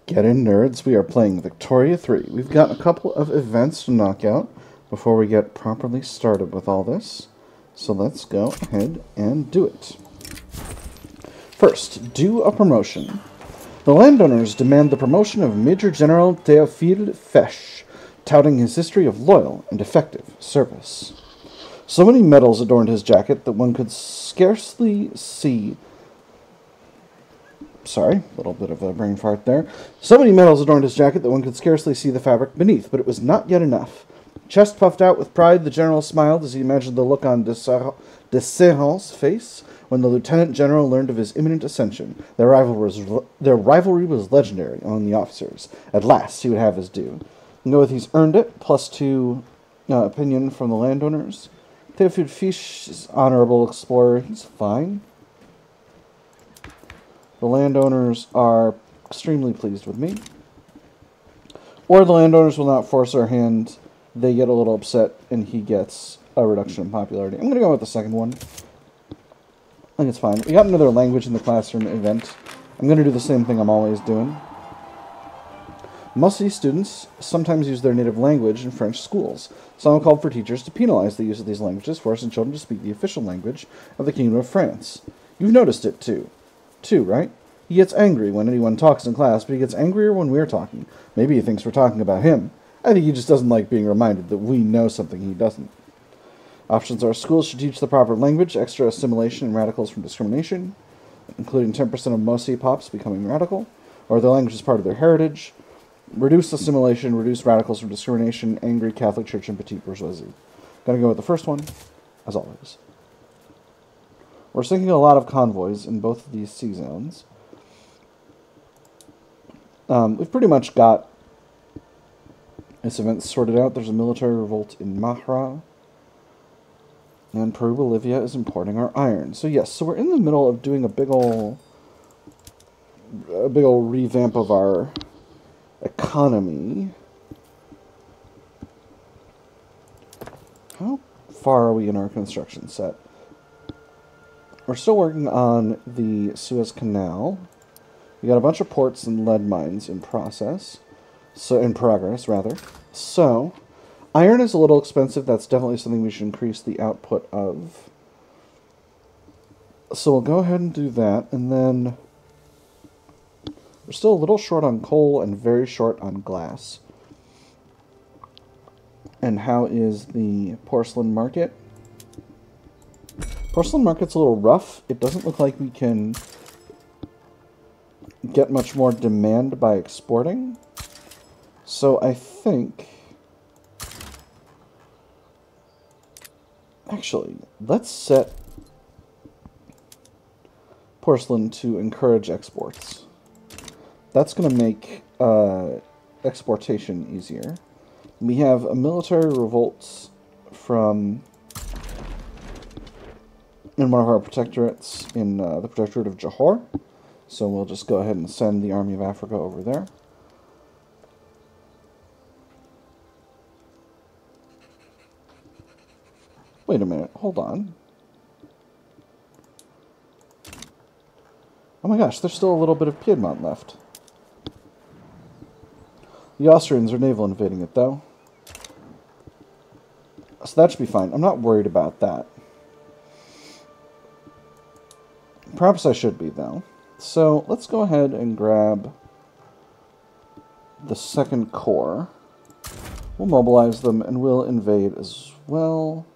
Get in, nerds. We are playing Victoria 3. We've got a couple of events to knock out before we get properly started with all this. So let's go ahead and do it. First, do a promotion. The landowners demand the promotion of Major General Théophile Fesch, touting his history of loyal and effective service. So many medals adorned his jacket that one could scarcely see... Sorry, a little bit of a brain fart there. So many medals adorned his jacket that one could scarcely see the fabric beneath, but it was not yet enough. Chest puffed out with pride, the general smiled as he imagined the look on de Serrant's face when the lieutenant general learned of his imminent ascension. Their rivalry was legendary among the officers. At last, he would have his due. And go with he's earned it, +2 opinion from the landowners. Théophile Fesch is honorable explorer. He's fine. The landowners are extremely pleased with me. Or the landowners will not force our hand. They get a little upset, and he gets a reduction in popularity. I'm going to go with the second one. I think it's fine. We got another language in the classroom event. I'm going to do the same thing I'm always doing. Most of these students sometimes use their native language in French schools. Some have called for teachers to penalize the use of these languages, forcing children to speak the official language of the Kingdom of France. You've noticed it, too, right? He gets angry when anyone talks in class, but he gets angrier when we're talking. Maybe he thinks we're talking about him. I think he just doesn't like being reminded that we know something he doesn't. Options are schools should teach the proper language, extra assimilation, and radicals from discrimination, including 10% of Mosi Pops becoming radical, or their language is part of their heritage, reduce assimilation, reduce radicals from discrimination, angry Catholic Church, and petite bourgeoisie. Gonna go with the first one, as always. We're sinking a lot of convoys in both of these sea zones. We've pretty much got this event sorted out. There's a military revolt in Mahra. And Peru-Bolivia is importing our iron. So yes, so we're in the middle of doing a big ol' revamp of our economy. How far are we in our construction set? We're still working on the Suez Canal. We got a bunch of ports and lead mines in progress. So iron is a little expensive. That's definitely something we should increase the output of. So we'll go ahead and do that, and then we're still a little short on coal and very short on glass. And how is the porcelain market? Porcelain market's a little rough. It doesn't look like we can get much more demand by exporting. So I think... Actually, let's set porcelain to encourage exports. That's going to make exportation easier. We have a military revolt from... in one of our protectorates in the protectorate of Johor. So we'll just go ahead and send the Army of Africa over there. Wait a minute, hold on. Oh my gosh, there's still a little bit of Piedmont left. The Austrians are naval invading it, though. So that should be fine. I'm not worried about that. Perhaps I should be, though. So let's go ahead and grab the second corps. We'll mobilize them, and we'll invade as well.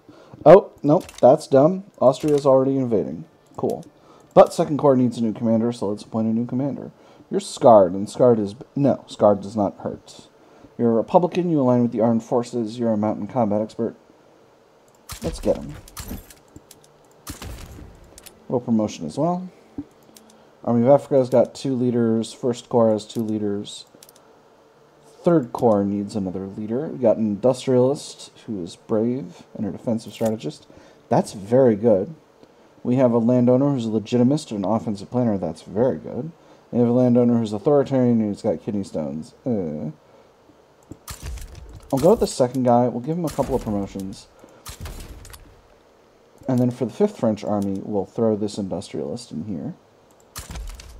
Oh, nope, that's dumb. Austria's already invading. Cool. But second corps needs a new commander, so let's appoint a new commander. You're scarred, and scarred is... No, scarred does not hurt. You're a Republican, you align with the armed forces, you're a mountain combat expert. Let's get him. Little promotion as well. Army of Africa has got 2 leaders. First Corps has 2 leaders. Third Corps needs another leader. We got an industrialist who is brave and a defensive strategist. That's very good. We have a landowner who's a legitimist and an offensive planner. That's very good. We have a landowner who's authoritarian and who's got kidney stones. I'll go with the second guy. We'll give him a couple of promotions. And then for the 5th French Army, we'll throw this industrialist in here.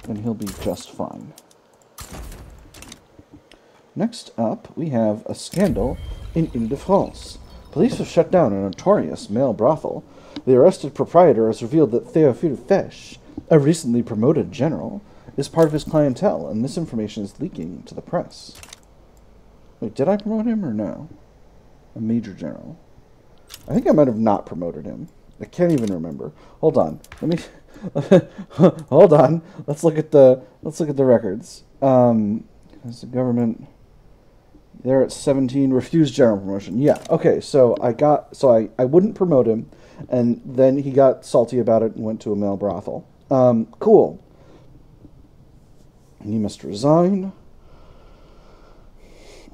And he'll be just fine. Next up, we have a scandal in Ile-de-France. Police have shut down a notorious male brothel. The arrested proprietor has revealed that Théophile Fesch, a recently promoted general, is part of his clientele, and this information is leaking to the press. Wait, did I promote him or no? A major general. I think I might have not promoted him. I can't even remember. Hold on. Let me hold on. Let's look at the records. As the government, they're at 17. Refused general promotion. Yeah. Okay. So I wouldn't promote him, and then he got salty about it and went to a male brothel. Cool. He must resign,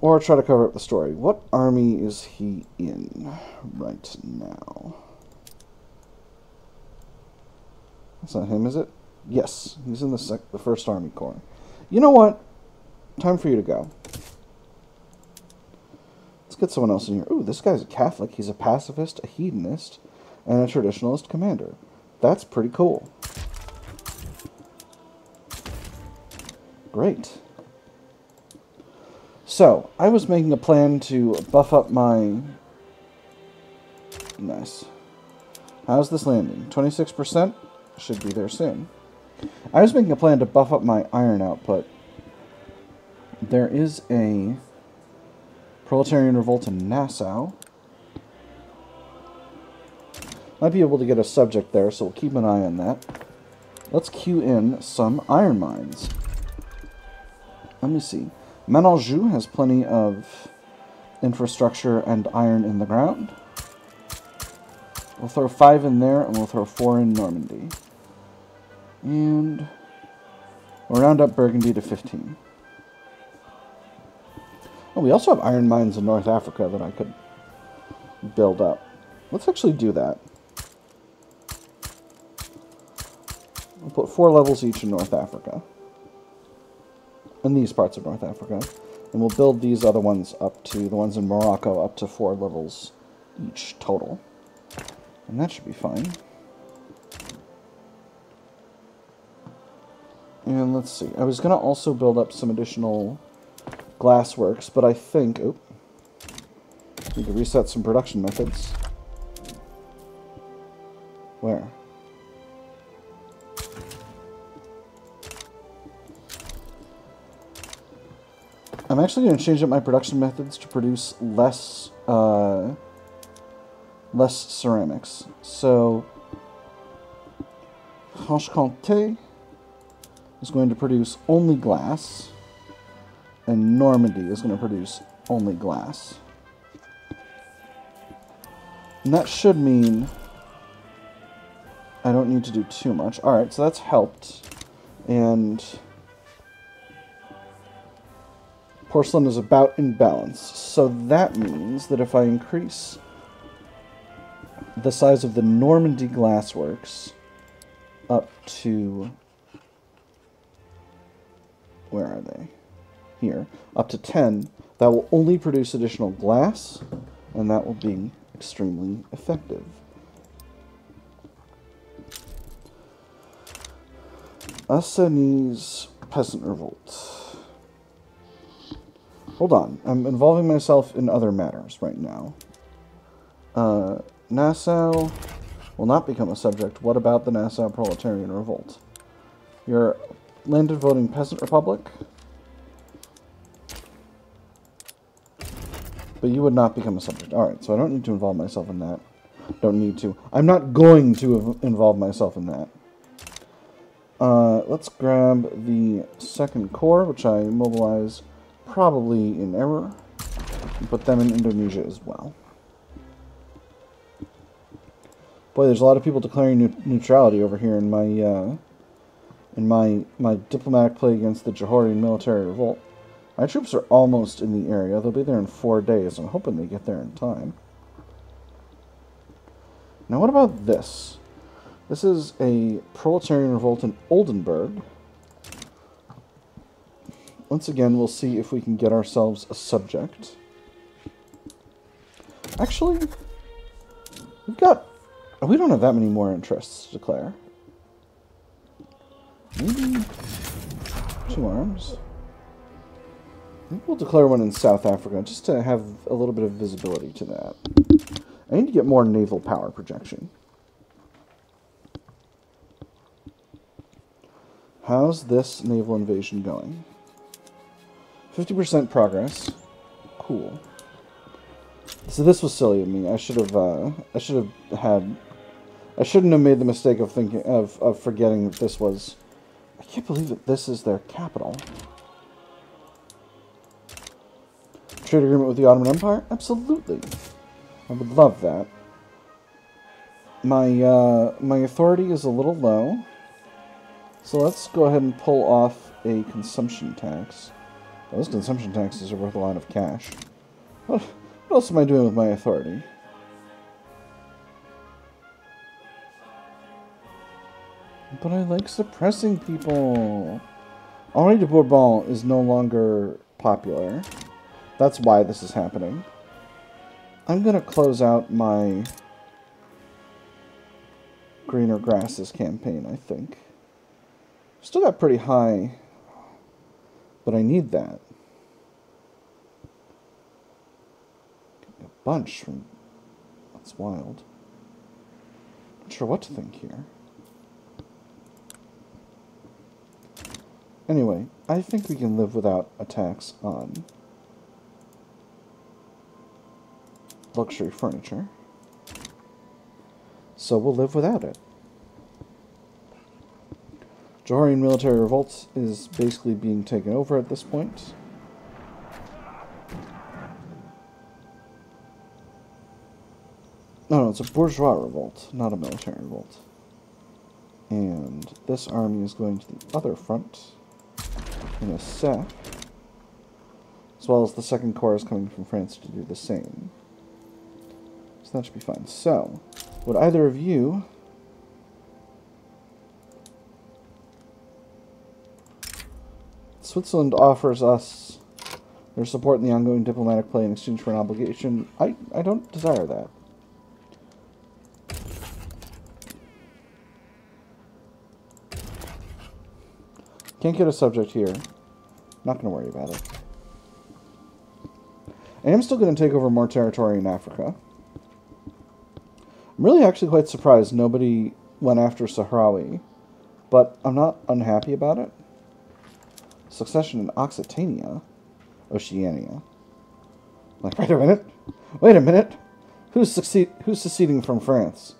or try to cover up the story. What army is he in right now? That's not him, is it? Yes, he's in the 1st Army Corps. You know what? Time for you to go. Let's get someone else in here. Ooh, this guy's a Catholic. He's a pacifist, a hedonist, and a traditionalist commander. That's pretty cool. Great. So, I was making a plan to buff up my... Nice. How's this landing? 26%? Should be there soon. I was making a plan to buff up my iron output. There is a proletarian revolt in Nassau. Might be able to get a subject there, so we'll keep an eye on that. Let's queue in some iron mines. Let me see. Menanjou has plenty of infrastructure and iron in the ground. We'll throw 5 in there, and we'll throw 4 in Normandy. And we'll round up Burgundy to 15. Oh, we also have iron mines in North Africa that I could build up. Let's actually do that. We'll put 4 levels each in North Africa. In these parts of North Africa. And we'll build these other ones up to, the ones in Morocco, up to 4 levels each total. And that should be fine. And let's see. I was going to also build up some additional glassworks, but I think... Oh, need to reset some production methods. Where? I'm actually going to change up my production methods to produce less ceramics. So, Franche-Comté is going to produce only glass, and Normandy is going to produce only glass. And that should mean I don't need to do too much. Alright, so that's helped. And porcelain is about in balance. So that means that if I increase the size of the Normandy glassworks up to... Where are they? Here. Up to 10. That will only produce additional glass, and that will be extremely effective. Assanese Peasant Revolt. Hold on. I'm involving myself in other matters right now. Nassau will not become a subject. What about the Nassau Proletarian Revolt? You're a landed voting peasant republic, but you would not become a subject. Alright, so I don't need to involve myself in that. Don't need to. I'm not going to involve myself in that. Let's grab the second corps, which I mobilize probably in error, and put them in Indonesia as well. Boy, there's a lot of people declaring neutrality over here in my diplomatic play against the Johorian military revolt. My troops are almost in the area. They'll be there in 4 days. I'm hoping they get there in time. Now, what about this? This is a proletarian revolt in Oldenburg. Once again, we'll see if we can get ourselves a subject. Actually, we don't have that many more interests to declare. Maybe 2 arms. Maybe we'll declare one in South Africa, just to have a little bit of visibility to that. I need to get more naval power projection. How's this naval invasion going? 50% progress. Cool. So this was silly of me. I shouldn't have made the mistake of thinking of forgetting that this was. I can't believe that this is their capital. Trade agreement with the Ottoman Empire? Absolutely. I would love that. My authority is a little low. So let's go ahead and pull off a consumption tax. Those consumption taxes are worth a lot of cash. What else am I doing with my authority? But I like suppressing people. Henri de Bourbon is no longer popular. That's why this is happening. I'm going to close out my Greener Grasses campaign, I think. Still got pretty high, but I need that. Getting a bunch from... That's wild. Not sure what to think here. Anyway, I think we can live without a tax on luxury furniture. So we'll live without it. Joharian military revolt is basically being taken over at this point. No, it's a bourgeois revolt, not a military revolt. And this army is going to the other front in a sec, as well as the Second Corps is coming from France to do the same. So that should be fine. So, would either of you... Switzerland offers us their support in the ongoing diplomatic play in exchange for an obligation. I don't desire that. Can't get a subject here. Not going to worry about it. I am still going to take over more territory in Africa. I'm really actually quite surprised nobody went after Sahrawi, but I'm not unhappy about it. Succession in Occitania, Oceania. Like, wait a minute. Wait a minute. Who's seceding from France?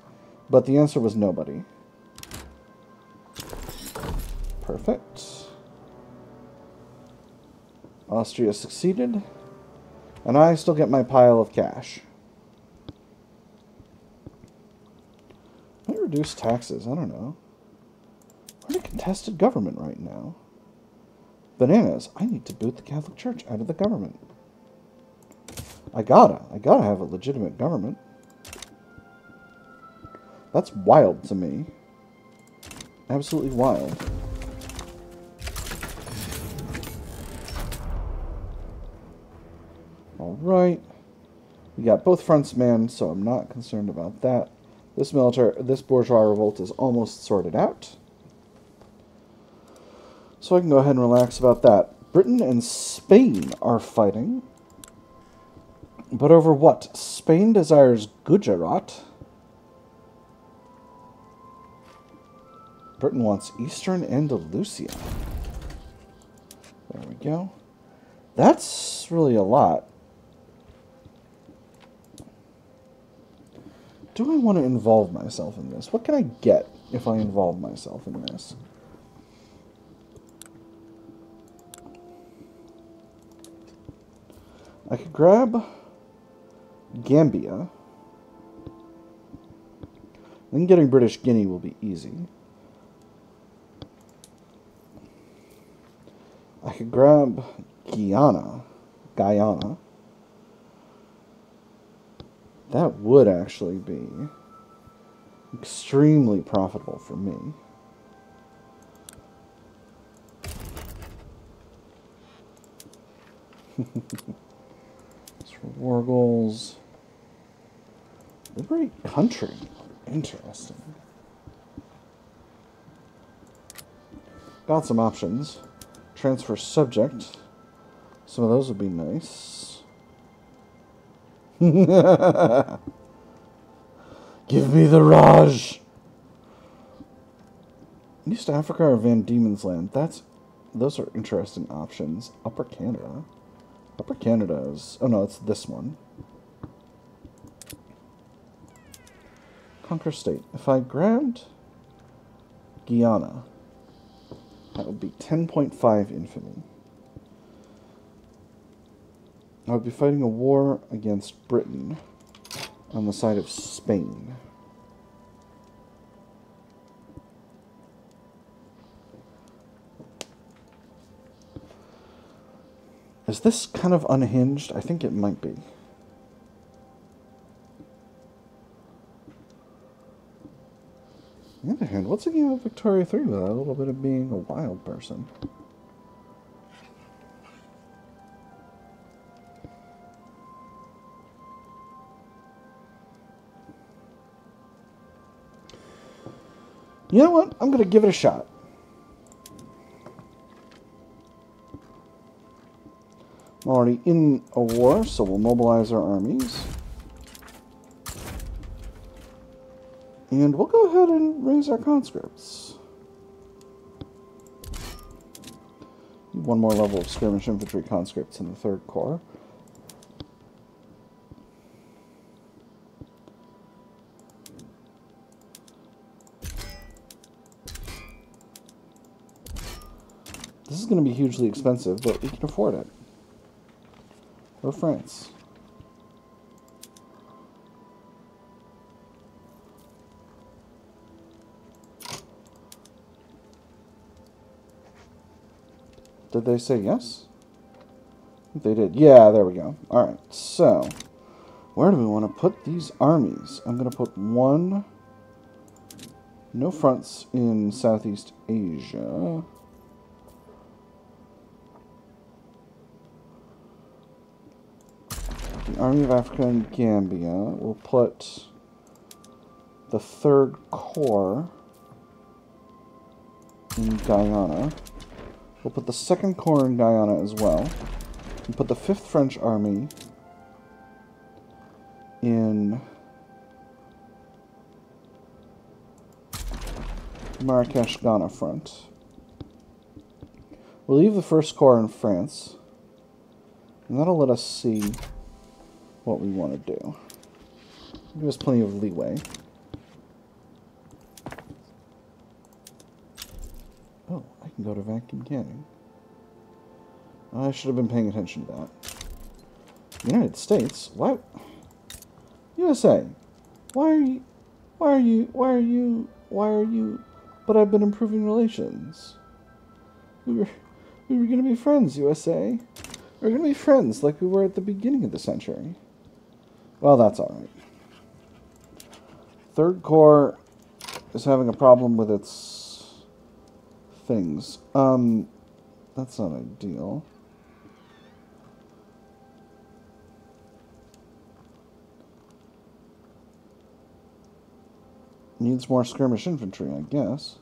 But the answer was nobody. Perfect. Austria succeeded. And I still get my pile of cash. Might reduce taxes, I don't know. We're in a contested government right now. Bananas, I need to boot the Catholic Church out of the government. I gotta have a legitimate government. That's wild to me. Absolutely wild. Alright. We got both fronts manned, so I'm not concerned about that. This bourgeois revolt is almost sorted out. So I can go ahead and relax about that. Britain and Spain are fighting. But over what? Spain desires Gujarat. Britain wants Eastern Andalusia. There we go. That's really a lot. Do I want to involve myself in this? What can I get if I involve myself in this? I could grab Gambia. Then getting British Guinea will be easy. I could grab Guyana. That would actually be extremely profitable for me. It's for war goals. Liberate country. Interesting. Got some options. Transfer subject. Some of those would be nice. Give me the Raj! East Africa or Van Diemen's Land? Those are interesting options. Upper Canada. Upper Canada is... Oh no, it's this one. Conquer state. If I grabbed Guyana, that would be 10.5 infamy. I would be fighting a war against Britain on the side of Spain. Is this kind of unhinged? I think it might be. On the other hand, what's a game of Victoria 3 without a little bit of being a wild person? You know what? I'm going to give it a shot. I'm already in a war, so we'll mobilize our armies. And we'll go ahead and raise our conscripts. One more level of skirmish infantry conscripts in the 3rd Corps. This is going to be hugely expensive, but we can afford it. Or France. Did they say yes? I think they did. Yeah, there we go. Alright, so where do we want to put these armies? I'm going to put one. No fronts in Southeast Asia. The Army of Africa and Gambia. We'll put the 3rd Corps in Guyana. We'll put the 2nd Corps in Guyana as well. And put the 5th French Army in Marrakesh, Ghana front. We'll leave the 1st Corps in France. And that'll let us see what we want to do. Give us plenty of leeway. Oh, I can go to vacuum canning. I should have been paying attention to that. United States? What? USA? Why are you? But I've been improving relations. We were gonna be friends, USA. We were gonna be friends like we were at the beginning of the century. Well, that's alright. 3rd Corps is having a problem with its things. That's not ideal. Needs more skirmish infantry, I guess.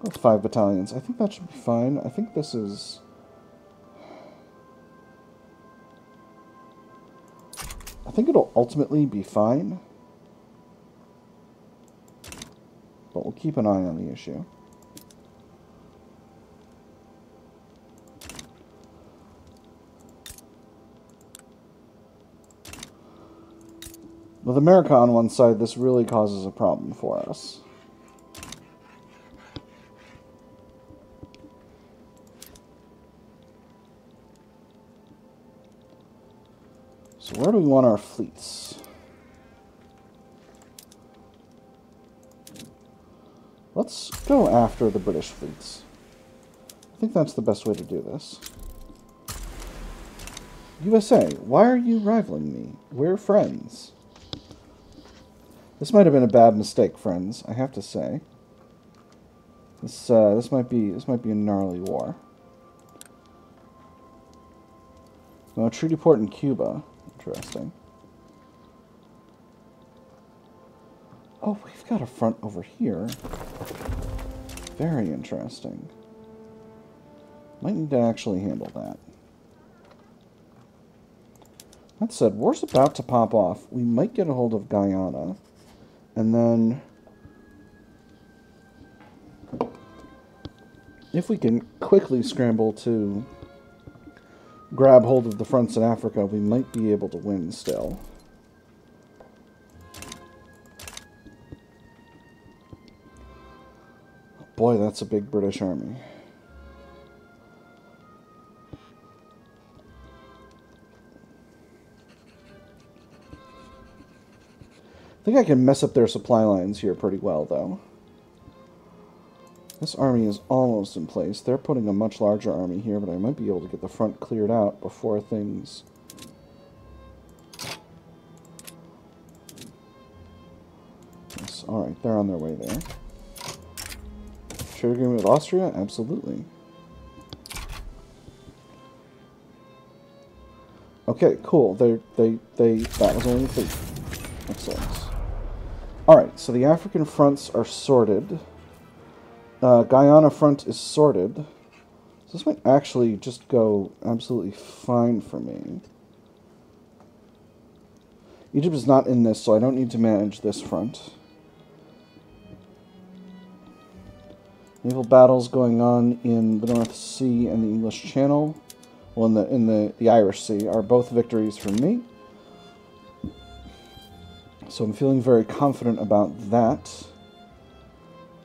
Go with 5 battalions. I think that should be fine. I think this is... I think it'll ultimately be fine. But we'll keep an eye on the issue. With America on one side, this really causes a problem for us. So where do we want our fleets? Let's go after the British fleets. I think that's the best way to do this. USA, why are you rivaling me? We're friends. This might have been a bad mistake, friends, I have to say. This might be a gnarly war. No, a treaty port in Cuba. Interesting. Oh, we've got a front over here. Very interesting. Might need to actually handle that. That said, war's about to pop off. We might get a hold of Guyana. And then, if we can quickly scramble to grab hold of the fronts in Africa, we might be able to win still. Boy, that's a big British army. I think I can mess up their supply lines here pretty well, though. This army is almost in place. They're putting a much larger army here, but I might be able to get the front cleared out before things... Yes, alright, they're on their way there. Trade agreement with Austria? Absolutely. Okay, cool. That was only a fleet. Excellent. Alright, so the African fronts are sorted. Guyana front is sorted. So this might actually just go absolutely fine for me. Egypt is not in this, so I don't need to manage this front. Naval battles going on in the North Sea and the English Channel, well, in the Irish Sea, are both victories for me. So I'm feeling very confident about that.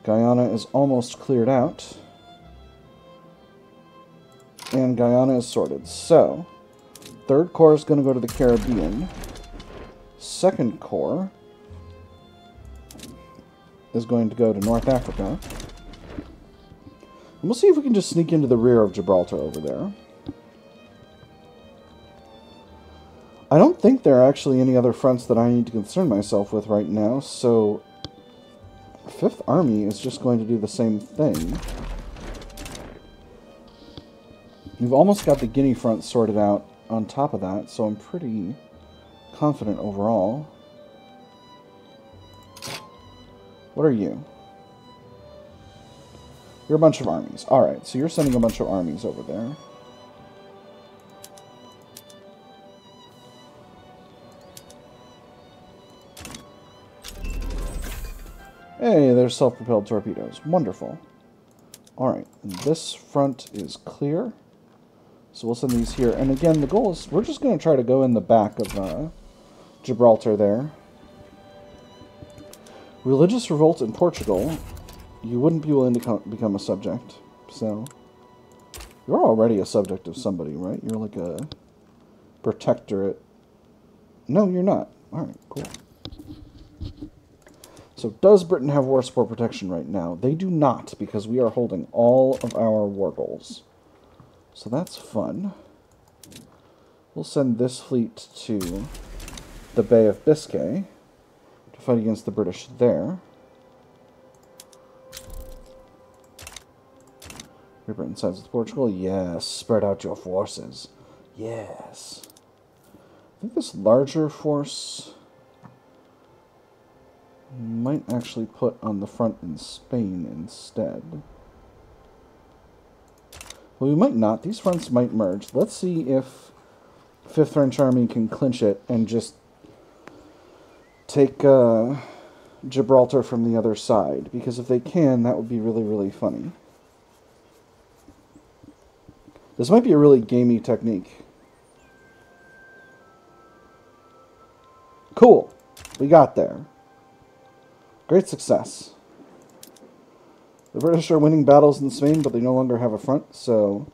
Guyana is almost cleared out. And Guyana is sorted. So, Third Corps is going to go to the Caribbean. Second Corps is going to go to North Africa. And we'll see if we can just sneak into the rear of Gibraltar over there. I don't think there are actually any other fronts that I need to concern myself with right now, so Fifth Army is just going to do the same thing. We've almost got the Guinea front sorted out on top of that, so I'm pretty confident overall. What are you? You're a bunch of armies. Alright, so you're sending a bunch of armies over there. Hey, there's self-propelled torpedoes. Wonderful. Alright, this front is clear. So we'll send these here. And again, the goal is, we're just going to try to go in the back of Gibraltar there. Religious revolt in Portugal. You wouldn't be willing to become a subject. So, you're already a subject of somebody, right? You're like a protectorate. No, you're not. Alright, cool. So, does Britain have war support protection right now? They do not, because we are holding all of our war goals. So that's fun. We'll send this fleet to the Bay of Biscay to fight against the British there. Great Britain sides with Portugal? Yes. Spread out your forces. Yes. I think this larger force might actually put on the front in Spain instead. Well, we might not. These fronts might merge. Let's see if 5th French Army can clinch it and just take Gibraltar from the other side. Because if they can, that would be really, really funny. This might be a really gamey technique. Cool. We got there. Great success. The British are winning battles in Spain, but they no longer have a front, so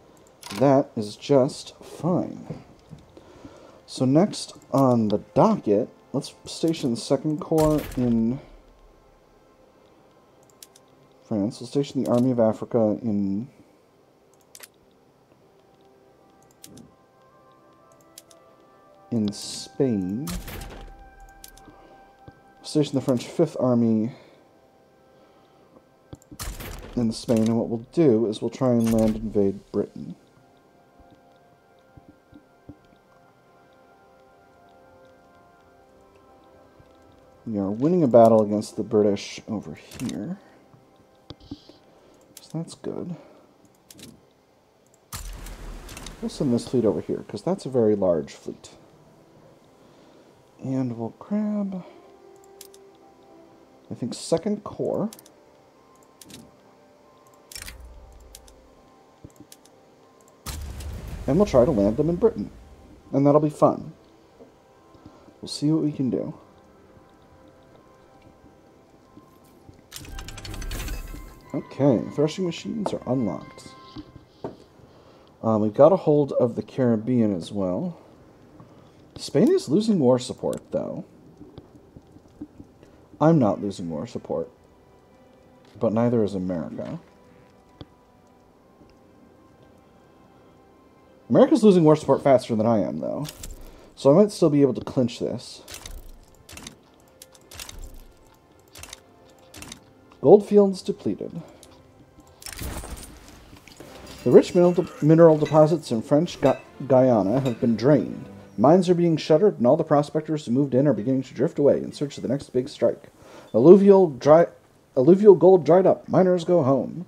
that is just fine. So next on the docket, let's station the 2nd Corps in France. We'll station the Army of Africa in Spain. Station the French 5th Army in Spain, and what we'll do is we'll try and land invade Britain. We are winning a battle against the British over here. So that's good. We'll send this fleet over here, because that's a very large fleet. And we'll grab, I think, 2nd Corps. And we'll try to land them in Britain. And that'll be fun. We'll see what we can do. Okay, threshing machines are unlocked. We've got a hold of the Caribbean as well. Spain is losing war support, though. I'm not losing war support. But neither is America. America's losing war support faster than I am, though. So I might still be able to clinch this. Goldfields depleted. The rich mineral deposits in French Guyana have been drained. Mines are being shuttered, and all the prospectors who moved in are beginning to drift away in search of the next big strike. Alluvial gold dried up. Miners go home.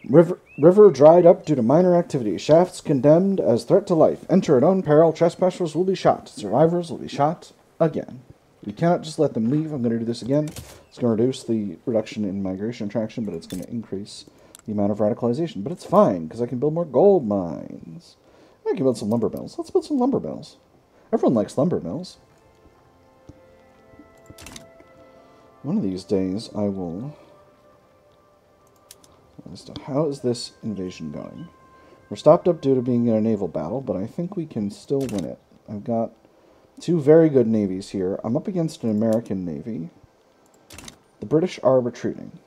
River dried up due to miner activity. Shafts condemned as threat to life. Enter at own peril. Trespassers will be shot. Survivors will be shot again. We cannot just let them leave. I'm going to do this again. It's going to reduce the reduction in migration attraction, but it's going to increase the amount of radicalization. But it's fine, because I can build more gold mines. I can build some lumber mills. Let's build some lumber mills. Everyone likes lumber mills. One of these days, I will... How is this invasion going? We're stopped up due to being in a naval battle, but I think we can still win it. I've got 2 very good navies here. I'm up against an American navy. The British are retreating.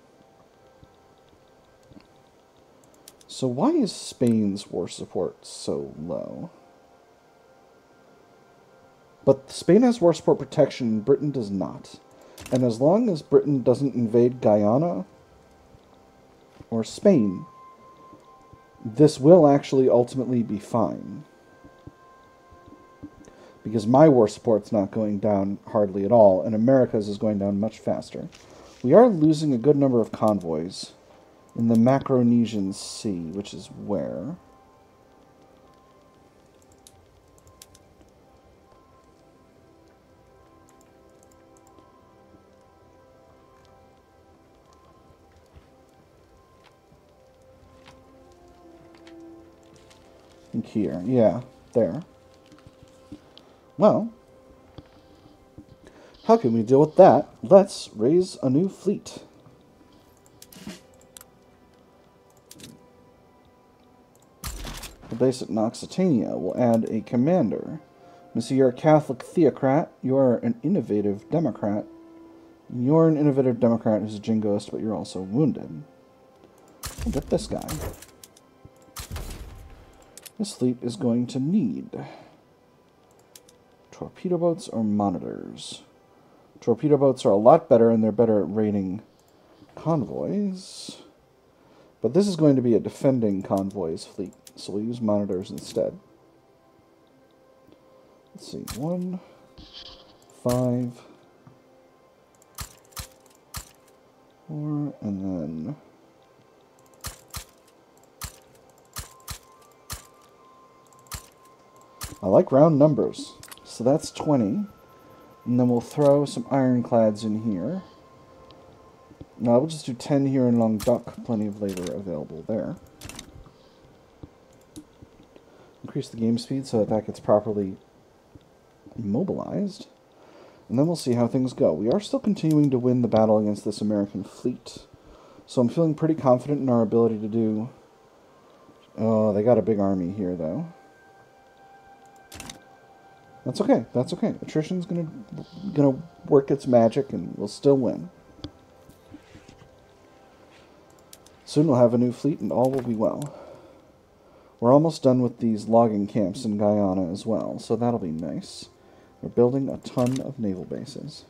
So why is Spain's war support so low? But Spain has war support protection and Britain does not. And as long as Britain doesn't invade Guyana or Spain, this will actually ultimately be fine. Because my war support's not going down hardly at all, and America's is going down much faster. We are losing a good number of convoys in the Macronesian Sea, which is where? I think here. Yeah, there. Well, how can we deal with that? Let's raise a new fleet. The base at Noxitania will add a commander. Monsieur, you're a Catholic theocrat. You're an innovative Democrat. You're an innovative Democrat who's a jingoist, but you're also wounded. We'll get this guy. This fleet is going to need torpedo boats or monitors. Torpedo boats are a lot better, and they're better at raiding convoys. But this is going to be a defending convoys fleet, so we'll use monitors instead. Let's see, 1, 5, 4, and then... I like round numbers. So that's 20. And then we'll throw some ironclads in here. No, we'll just do 10 here in Languedoc. Plenty of labor available there. Increase the game speed so that gets properly mobilized. And then we'll see how things go. We are still continuing to win the battle against this American fleet. So I'm feeling pretty confident in our ability to do... Oh, they got a big army here, though. That's okay. That's okay. Attrition's gonna work its magic, and we'll still win. Soon we'll have a new fleet, and all will be well. We're almost done with these logging camps in Guyana as well, so that'll be nice. We're building a ton of naval bases.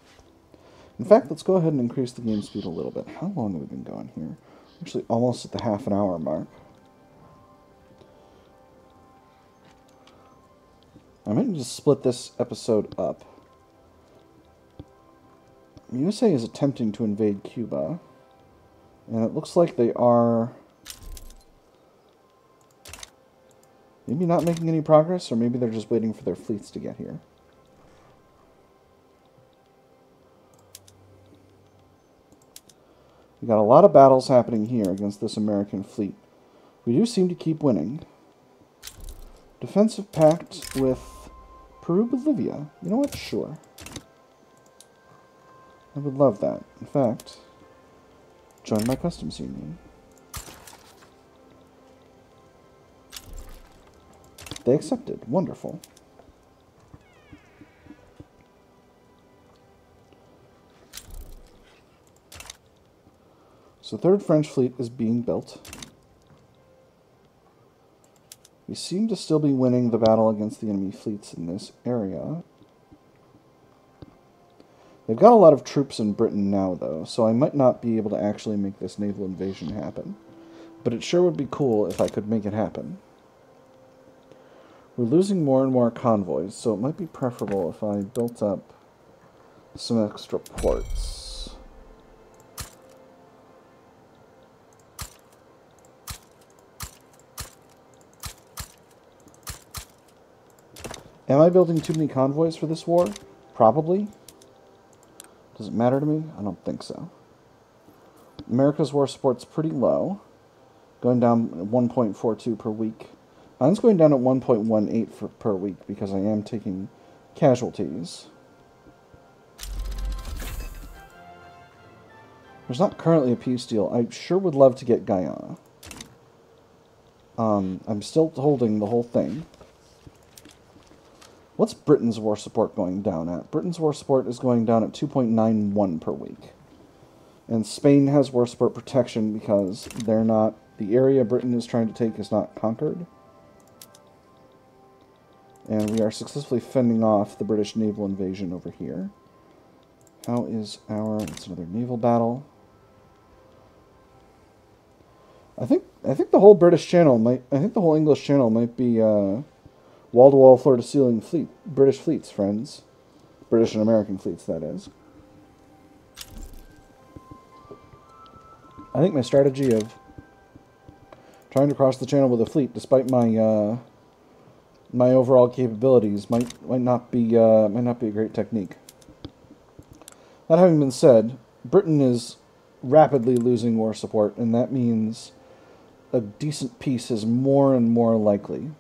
In fact, let's go ahead and increase the game speed a little bit. How long have we been going here? Actually, almost at the half-an-hour mark. I might just split this episode up. The USA is attempting to invade Cuba. And it looks like they are maybe not making any progress, or maybe they're just waiting for their fleets to get here. We got a lot of battles happening here against this American fleet. We do seem to keep winning. Defensive pact with Peru, Bolivia. You know what? Sure. I would love that. In fact, join my customs union. They accepted. Wonderful. So Third French Fleet is being built. We seem to still be winning the battle against the enemy fleets in this area. They've got a lot of troops in Britain now, though, so I might not be able to actually make this naval invasion happen. But it sure would be cool if I could make it happen. We're losing more and more convoys, so it might be preferable if I built up some extra ports. Am I building too many convoys for this war? Probably. Does it matter to me? I don't think so. America's war support's pretty low. Going down at 1.42 per week. Mine's going down at 1.18 per week because I am taking casualties. There's not currently a peace deal. I sure would love to get Guyana. I'm still holding the whole thing. What's Britain's war support going down at? Britain's war support is going down at 2.91 per week. And Spain has war support protection because they're not... The area Britain is trying to take is not conquered. And we are successfully fending off the British naval invasion over here. How is our... It's another naval battle. I think the whole British Channel might... I think the whole English Channel might be... wall-to-wall, floor-to-ceiling fleet. British fleets, friends. British and American fleets, that is. I think my strategy of trying to cross the channel with a fleet, despite my my overall capabilities, might not be a great technique. That having been said, Britain is rapidly losing war support, and that means a decent peace is more and more likely.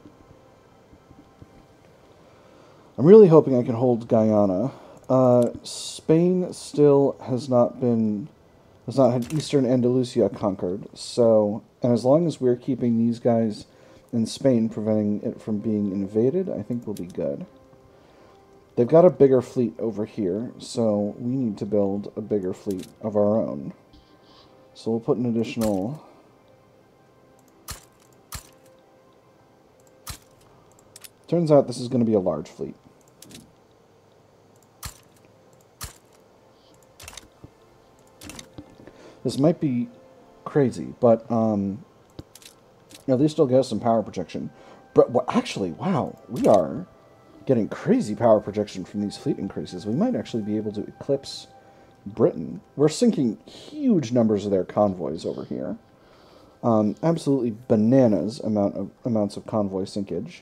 I'm really hoping I can hold Guyana. Spain still has not had Eastern Andalusia conquered, so, and as long as we're keeping these guys in Spain, preventing it from being invaded, I think we'll be good. They've got a bigger fleet over here, so we need to build a bigger fleet of our own. So we'll put an additional... Turns out this is going to be a large fleet. This might be crazy, but at least it'll get us some power projection. But actually, wow, we are getting crazy power projection from these fleet increases. We might actually be able to eclipse Britain. We're sinking huge numbers of their convoys over here. Absolutely bananas amounts of convoy sinkage.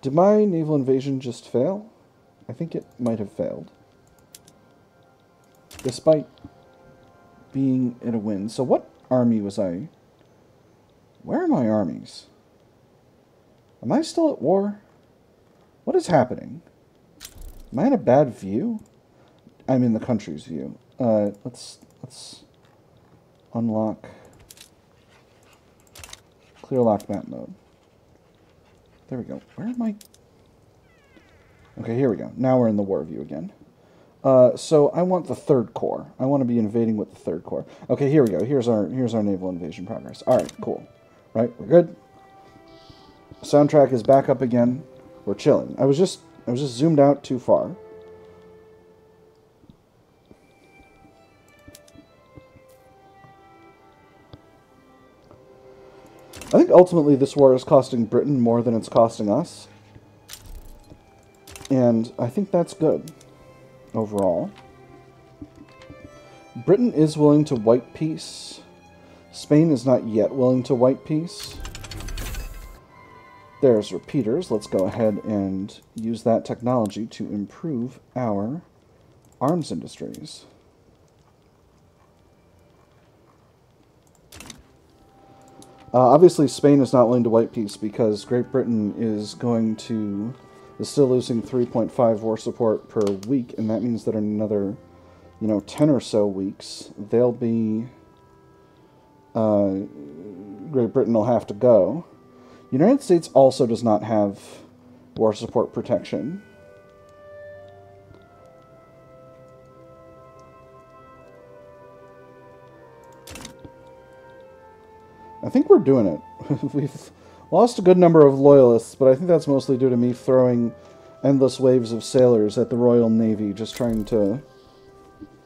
Did my naval invasion just fail? I think it might have failed. Despite being at a win. So what army was I... Where are my armies? Am I still at war? What is happening? Am I in a bad view? I'm in the country's view. Let's unlock clear lock map mode. There we go. Where am I? Okay, here we go. Now we're in the war view again. So I want the Third Corps. I want to be invading with the Third Corps. Okay, here we go. Here's our naval invasion progress. All right, cool. Right, we're good. Soundtrack is back up again. We're chilling. I was just zoomed out too far. I think ultimately this war is costing Britain more than it's costing us. And I think that's good overall. Britain is willing to white peace. Spain is not yet willing to white peace. There's repeaters. Let's go ahead and use that technology to improve our arms industries. Obviously, Spain is not willing to white peace because Great Britain is still losing 3.5 war support per week, and that means that in another, 10 or so weeks, they'll be, Great Britain will have to go. United States also does not have war support protection. I think we're doing it. We've lost a good number of loyalists, but I think that's mostly due to me throwing endless waves of sailors at the Royal Navy, just trying to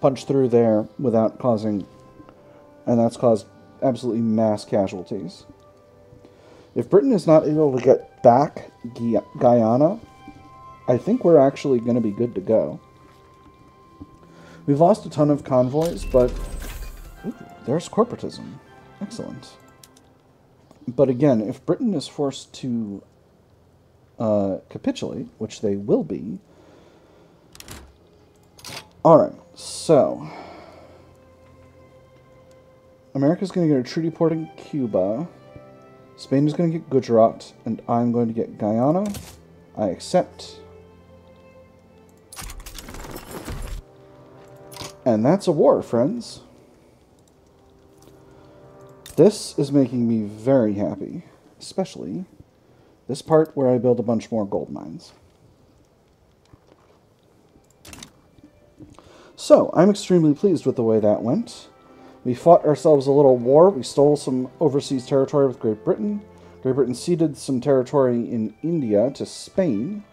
punch through there without causing... And that's caused absolutely mass casualties. If Britain is not able to get back Guyana, I think we're actually going to be good to go. We've lost a ton of convoys, but... Ooh, there's corporatism. Excellent. But again, if Britain is forced to capitulate, which they will be... Alright, so... America's going to get a treaty port in Cuba. Spain is going to get Gujarat, and I'm going to get Guyana. I accept. And that's a war, friends. This is making me very happy, especially this part where I build a bunch more gold mines. So, I'm extremely pleased with the way that went. We fought ourselves a little war. We stole some overseas territory with Great Britain. Great Britain ceded some territory in India to Spain.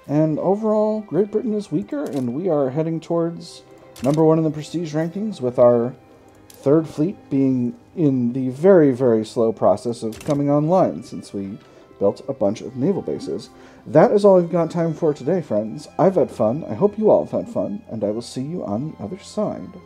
And overall, Great Britain is weaker, and we are heading towards #1 in the prestige rankings, with our third fleet being in the very, very slow process of coming online, since we built a bunch of naval bases. That is all we've got time for today, friends. I've had fun. I hope you all have had fun, and I will see you on the other side.